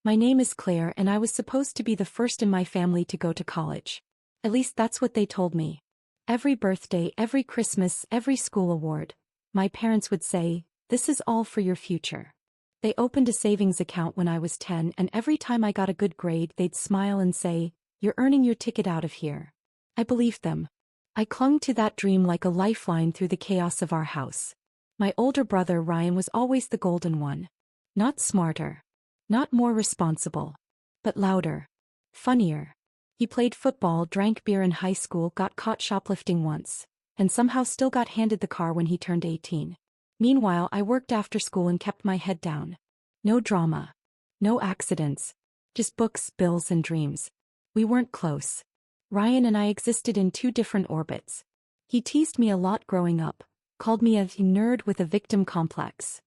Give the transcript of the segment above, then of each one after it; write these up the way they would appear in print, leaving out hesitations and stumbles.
My name is Claire and I was supposed to be the first in my family to go to college. At least that's what they told me. Every birthday, every Christmas, every school award, my parents would say, "This is all for your future." They opened a savings account when I was 10 and every time I got a good grade they'd smile and say, "You're earning your ticket out of here." I believed them. I clung to that dream like a lifeline through the chaos of our house. My older brother Ryan was always the golden one. Not smarter. Not more responsible. But louder. Funnier. He played football, drank beer in high school, got caught shoplifting once, and somehow still got handed the car when he turned 18. Meanwhile, I worked after school and kept my head down. No drama. No accidents. Just books, bills, and dreams. We weren't close. Ryan and I existed in two different orbits. He teased me a lot growing up, called me a nerd with a victim complex.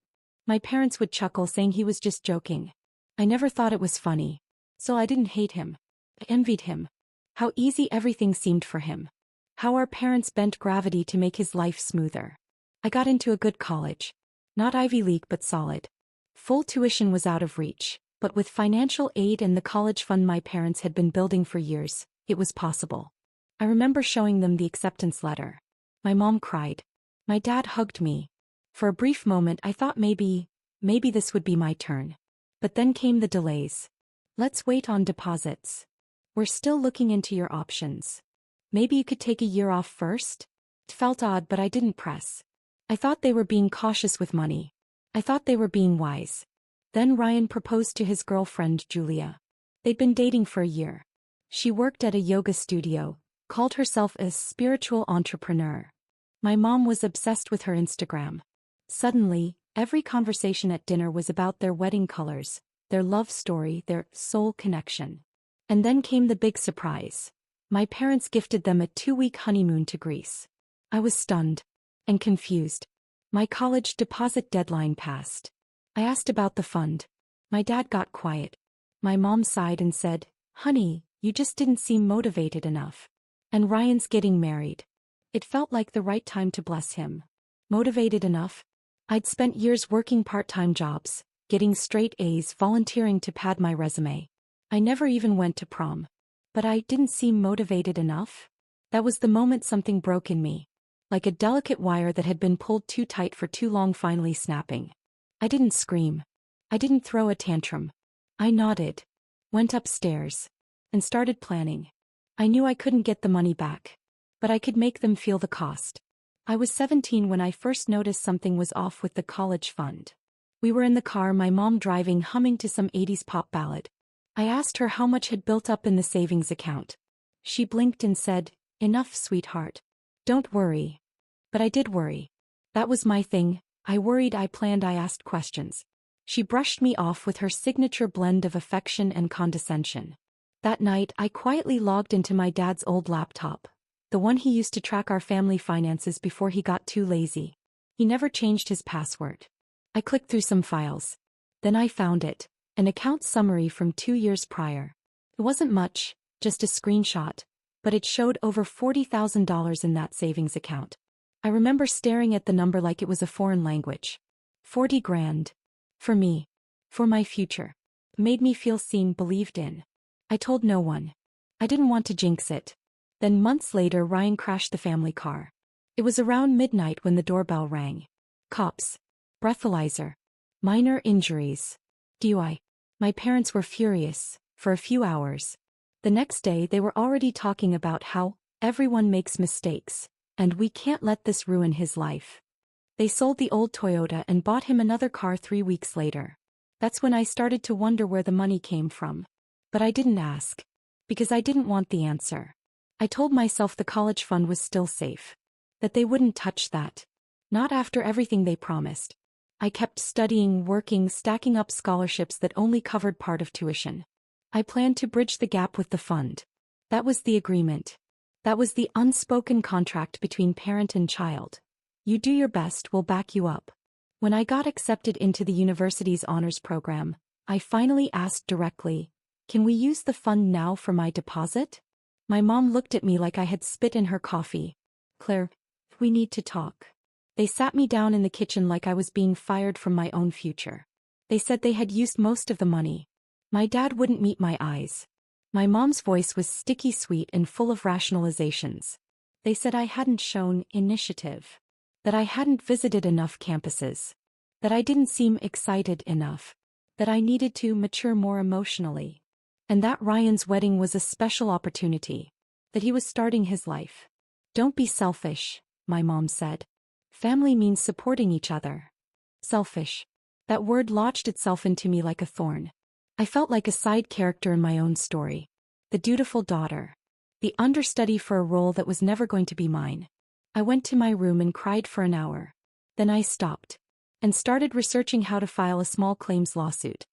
My parents would chuckle saying he was just joking. I never thought it was funny. So I didn't hate him. I envied him. How easy everything seemed for him. How our parents bent gravity to make his life smoother. I got into a good college. Not Ivy League but solid. Full tuition was out of reach, but with financial aid and the college fund my parents had been building for years, it was possible. I remember showing them the acceptance letter. My mom cried. My dad hugged me. For a brief moment I thought maybe this would be my turn. But then came the delays. "Let's wait on deposits. We're still looking into your options. Maybe you could take a year off first?" It felt odd but I didn't press. I thought they were being cautious with money. I thought they were being wise. Then Ryan proposed to his girlfriend Julia. They'd been dating for a year. She worked at a yoga studio, called herself a spiritual entrepreneur. My mom was obsessed with her Instagram. Suddenly, every conversation at dinner was about their wedding colors, their love story, their soul connection. And then came the big surprise. My parents gifted them a 2-week honeymoon to Greece. I was stunned. And confused. My college deposit deadline passed. I asked about the fund. My dad got quiet. My mom sighed and said, "Honey, you just didn't seem motivated enough. And Ryan's getting married." It felt like the right time to bless him. Motivated enough? I'd spent years working part-time jobs, getting straight A's, volunteering to pad my resume. I never even went to prom. But I didn't seem motivated enough? That was the moment something broke in me. Like a delicate wire that had been pulled too tight for too long finally snapping. I didn't scream. I didn't throw a tantrum. I nodded. Went upstairs. And started planning. I knew I couldn't get the money back. But I could make them feel the cost. I was 17 when I first noticed something was off with the college fund. We were in the car, my mom driving, humming to some 80s pop ballad. I asked her how much had built up in the savings account. She blinked and said, "Enough, sweetheart. Don't worry." But I did worry. That was my thing. I worried, I planned, I asked questions. She brushed me off with her signature blend of affection and condescension. That night, I quietly logged into my dad's old laptop, the one he used to track our family finances before he got too lazy. He never changed his password. I clicked through some files. Then I found it, an account summary from 2 years prior. It wasn't much, just a screenshot, but it showed over $40,000 in that savings account. I remember staring at the number like it was a foreign language. 40 grand. For me. For my future. It made me feel seen, believed in. I told no one. I didn't want to jinx it. Then months later Ryan crashed the family car. It was around midnight when the doorbell rang. Cops. Breathalyzer. Minor injuries. DUI. My parents were furious, for a few hours. The next day they were already talking about how everyone makes mistakes. And we can't let this ruin his life. They sold the old Toyota and bought him another car 3 weeks later. That's when I started to wonder where the money came from. But I didn't ask. Because I didn't want the answer. I told myself the college fund was still safe. That they wouldn't touch that. Not after everything they promised. I kept studying, working, stacking up scholarships that only covered part of tuition. I planned to bridge the gap with the fund. That was the agreement. That was the unspoken contract between parent and child. You do your best, we'll back you up. When I got accepted into the university's honors program, I finally asked directly, "Can we use the fund now for my deposit?" My mom looked at me like I had spit in her coffee. "Claire, we need to talk." They sat me down in the kitchen like I was being fired from my own future. They said they had used most of the money. My dad wouldn't meet my eyes. My mom's voice was sticky sweet and full of rationalizations. They said I hadn't shown initiative. That I hadn't visited enough campuses. That I didn't seem excited enough. That I needed to mature more emotionally. And that Ryan's wedding was a special opportunity. That he was starting his life. Don't be selfish, my mom said. Family means supporting each other. Selfish. That word lodged itself into me like a thorn. I felt like a side character in my own story. The dutiful daughter. The understudy for a role that was never going to be mine. I went to my room and cried for an hour. Then I stopped. And started researching how to file a small claims lawsuit.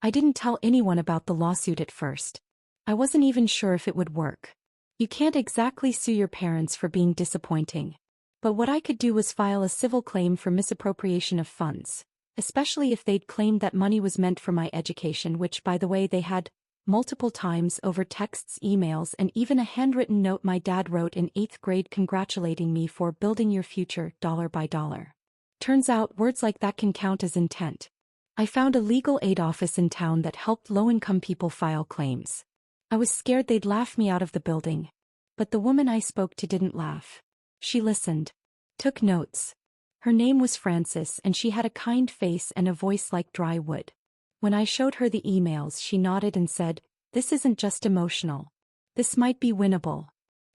I didn't tell anyone about the lawsuit at first. I wasn't even sure if it would work. You can't exactly sue your parents for being disappointing. But what I could do was file a civil claim for misappropriation of funds, especially if they'd claimed that money was meant for my education, which, by the way, they had multiple times over texts, emails, and even a handwritten note my dad wrote in 8th grade congratulating me for building your future, dollar by dollar. Turns out words like that can count as intent. I found a legal aid office in town that helped low-income people file claims. I was scared they'd laugh me out of the building. But the woman I spoke to didn't laugh. She listened. Took notes. Her name was Frances and she had a kind face and a voice like dry wood. When I showed her the emails, she nodded and said, "This isn't just emotional. This might be winnable."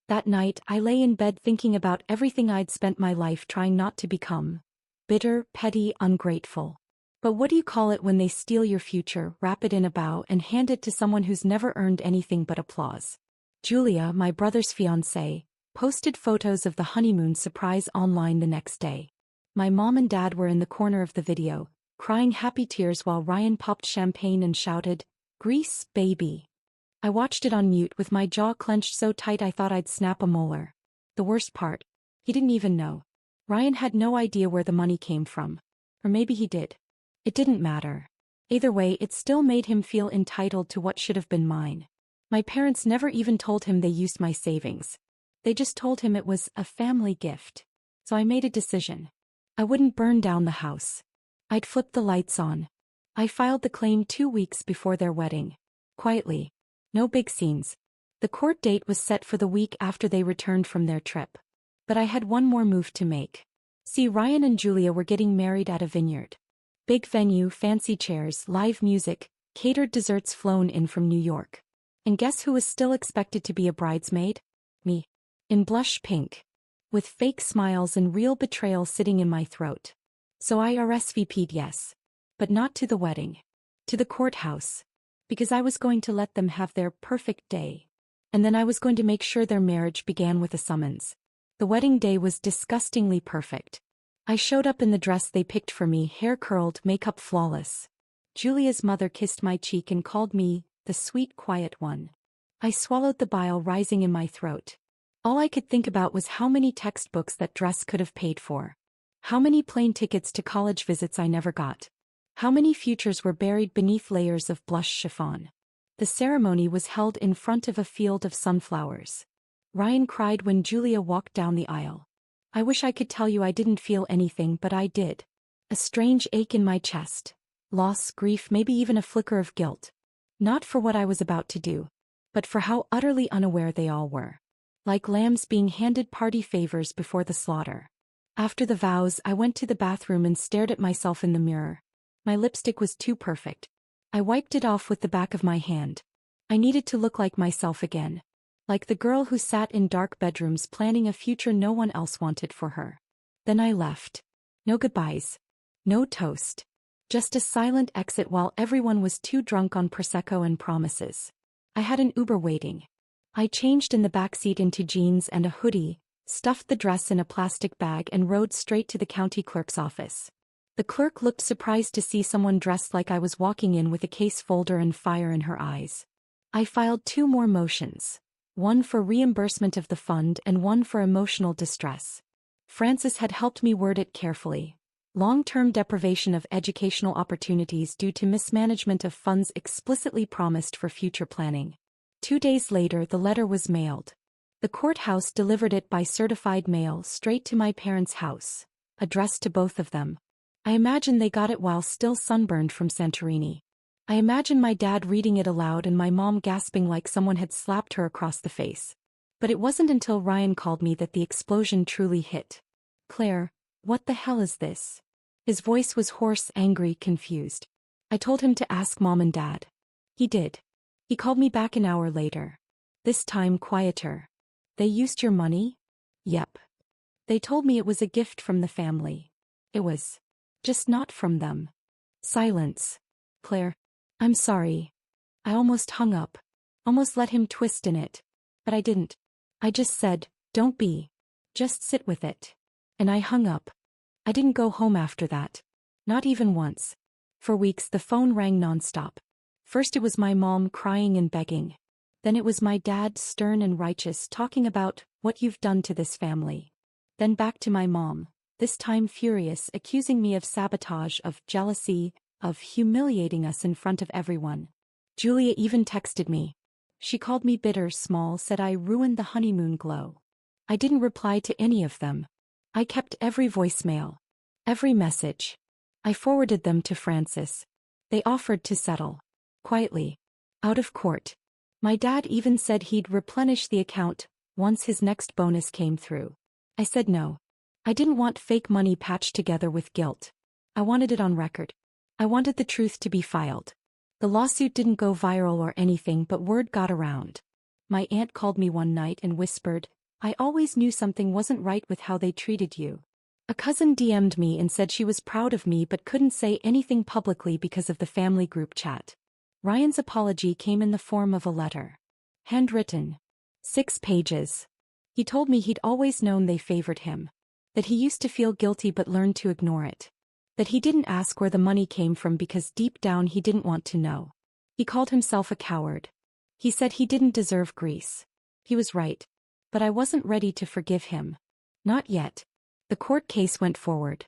That night, I lay in bed thinking about everything I'd spent my life trying not to become. Bitter, petty, ungrateful. But what do you call it when they steal your future, wrap it in a bow, and hand it to someone who's never earned anything but applause? Julia, my brother's fiancée, posted photos of the honeymoon surprise online the next day. My mom and dad were in the corner of the video, crying happy tears while Ryan popped champagne and shouted, "Grease, baby." I watched it on mute with my jaw clenched so tight I thought I'd snap a molar. The worst part, he didn't even know. Ryan had no idea where the money came from. Or maybe he did. It didn't matter. Either way, it still made him feel entitled to what should have been mine. My parents never even told him they used my savings. They just told him it was a family gift. So I made a decision. I wouldn't burn down the house. I'd flip the lights on. I filed the claim 2 weeks before their wedding. Quietly. No big scenes. The court date was set for the week after they returned from their trip. But I had one more move to make. See, Ryan and Julia were getting married at a vineyard. Big venue, fancy chairs, live music, catered desserts flown in from New York. And guess who was still expected to be a bridesmaid? Me. In blush pink. With fake smiles and real betrayal sitting in my throat. So I RSVP'd yes. But not to the wedding. To the courthouse. Because I was going to let them have their perfect day. And then I was going to make sure their marriage began with a summons. The wedding day was disgustingly perfect. I showed up in the dress they picked for me, hair curled, makeup flawless. Julia's mother kissed my cheek and called me the sweet, quiet one. I swallowed the bile rising in my throat. All I could think about was how many textbooks that dress could have paid for. How many plane tickets to college visits I never got. How many futures were buried beneath layers of blush chiffon. The ceremony was held in front of a field of sunflowers. Ryan cried when Julia walked down the aisle. I wish I could tell you I didn't feel anything, but I did. A strange ache in my chest. Loss, grief, maybe even a flicker of guilt. Not for what I was about to do, but for how utterly unaware they all were. Like lambs being handed party favors before the slaughter. After the vows, I went to the bathroom and stared at myself in the mirror. My lipstick was too perfect. I wiped it off with the back of my hand. I needed to look like myself again. Like the girl who sat in dark bedrooms planning a future no one else wanted for her. Then I left. No goodbyes. No toast. Just a silent exit while everyone was too drunk on Prosecco and promises. I had an Uber waiting. I changed in the backseat into jeans and a hoodie, stuffed the dress in a plastic bag and rode straight to the county clerk's office. The clerk looked surprised to see someone dressed like I was walking in with a case folder and fire in her eyes. I filed 2 more motions. One for reimbursement of the fund and one for emotional distress. Frances had helped me word it carefully. Long-term deprivation of educational opportunities due to mismanagement of funds explicitly promised for future planning. 2 days later, the letter was mailed. The courthouse delivered it by certified mail straight to my parents' house, addressed to both of them. I imagine they got it while still sunburned from Santorini. I imagine my dad reading it aloud and my mom gasping like someone had slapped her across the face. But it wasn't until Ryan called me that the explosion truly hit. Claire, what the hell is this? His voice was hoarse, angry, confused. I told him to ask Mom and Dad. He did. He called me back an hour later. This time quieter. They used your money? Yep. They told me it was a gift from the family. It was. Just not from them. Silence. Claire. I'm sorry. I almost hung up. Almost let him twist in it. But I didn't. I just said, don't be. Just sit with it. And I hung up. I didn't go home after that. Not even once. For weeks the phone rang nonstop. First it was my mom crying and begging. Then it was my dad, stern and righteous, talking about what you've done to this family. Then back to my mom, this time furious, accusing me of sabotage, of jealousy, of humiliating us in front of everyone. Julia even texted me. She called me bitter, small, said I ruined the honeymoon glow. I didn't reply to any of them. I kept every voicemail. Every message. I forwarded them to Francis. They offered to settle. Quietly. Out of court. My dad even said he'd replenish the account once his next bonus came through. I said no. I didn't want fake money patched together with guilt. I wanted it on record. I wanted the truth to be filed. The lawsuit didn't go viral or anything, but word got around. My aunt called me one night and whispered, I always knew something wasn't right with how they treated you. A cousin DM'd me and said she was proud of me but couldn't say anything publicly because of the family group chat. Ryan's apology came in the form of a letter. Handwritten. 6 pages. He told me he'd always known they favored him. That he used to feel guilty but learned to ignore it. That he didn't ask where the money came from because deep down he didn't want to know. He called himself a coward. He said he didn't deserve Greece. He was right. But I wasn't ready to forgive him. Not yet. The court case went forward.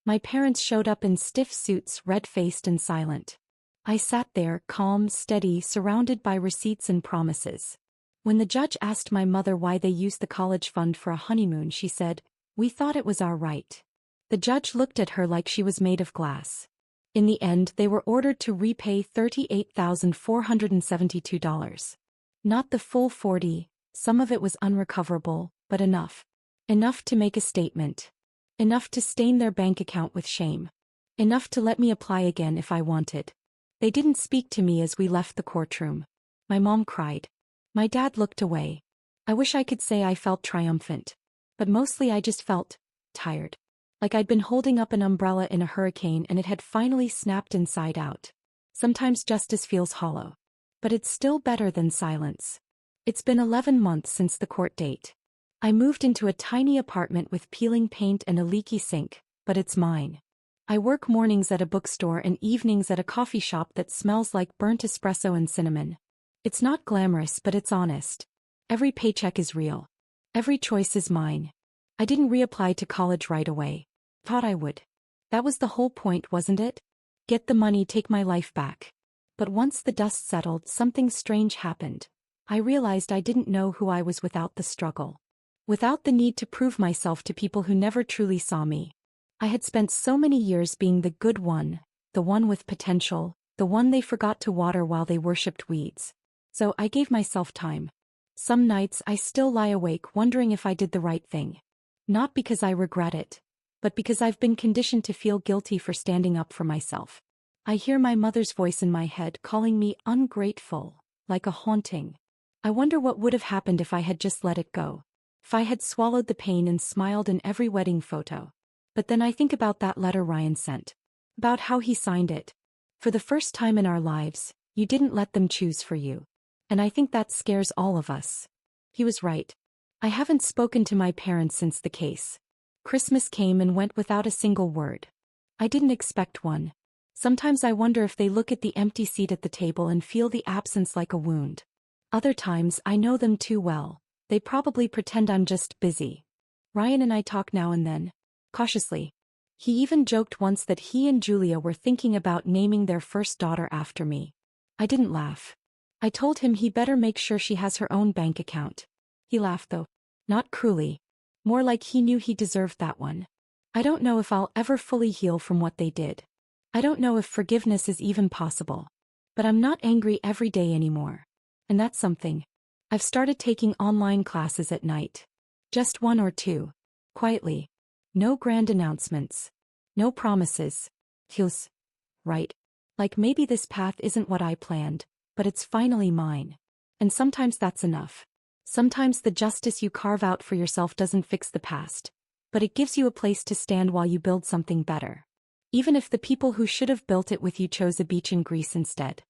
My parents showed up in stiff suits, red-faced and silent. I sat there, calm, steady, surrounded by receipts and promises. When the judge asked my mother why they used the college fund for a honeymoon, she said, we thought it was our right. The judge looked at her like she was made of glass. In the end, they were ordered to repay $38,472. Not the full 40, some of it was unrecoverable, but enough. Enough to make a statement. Enough to stain their bank account with shame. Enough to let me apply again if I wanted. They didn't speak to me as we left the courtroom. My mom cried. My dad looked away. I wish I could say I felt triumphant. But mostly I just felt tired. Like I'd been holding up an umbrella in a hurricane and it had finally snapped inside out. Sometimes justice feels hollow. But it's still better than silence. It's been 11 months since the court date. I moved into a tiny apartment with peeling paint and a leaky sink, but it's mine. I work mornings at a bookstore and evenings at a coffee shop that smells like burnt espresso and cinnamon. It's not glamorous, but it's honest. Every paycheck is real. Every choice is mine. I didn't reapply to college right away. Thought I would. That was the whole point, wasn't it? Get the money, take my life back. But once the dust settled, something strange happened. I realized I didn't know who I was without the struggle. Without the need to prove myself to people who never truly saw me. I had spent so many years being the good one, the one with potential, the one they forgot to water while they worshipped weeds. So I gave myself time. Some nights I still lie awake wondering if I did the right thing. Not because I regret it, but because I've been conditioned to feel guilty for standing up for myself. I hear my mother's voice in my head calling me ungrateful, like a haunting. I wonder what would have happened if I had just let it go. If I had swallowed the pain and smiled in every wedding photo. But then I think about that letter Ryan sent. About how he signed it. For the first time in our lives, you didn't let them choose for you. And I think that scares all of us. He was right. I haven't spoken to my parents since the case. Christmas came and went without a single word. I didn't expect one. Sometimes I wonder if they look at the empty seat at the table and feel the absence like a wound. Other times I know them too well. They probably pretend I'm just busy. Ryan and I talk now and then. Cautiously. He even joked once that he and Julia were thinking about naming their first daughter after me. I didn't laugh. I told him he better make sure she has her own bank account. He laughed though. Not cruelly. More like he knew he deserved that one. I don't know if I'll ever fully heal from what they did. I don't know if forgiveness is even possible. But I'm not angry every day anymore. And that's something. I've started taking online classes at night. Just one or two. Quietly. No grand announcements. No promises. Feels right. Like maybe this path isn't what I planned, but it's finally mine. And sometimes that's enough. Sometimes the justice you carve out for yourself doesn't fix the past, but it gives you a place to stand while you build something better. Even if the people who should have built it with you chose a beach in Greece instead.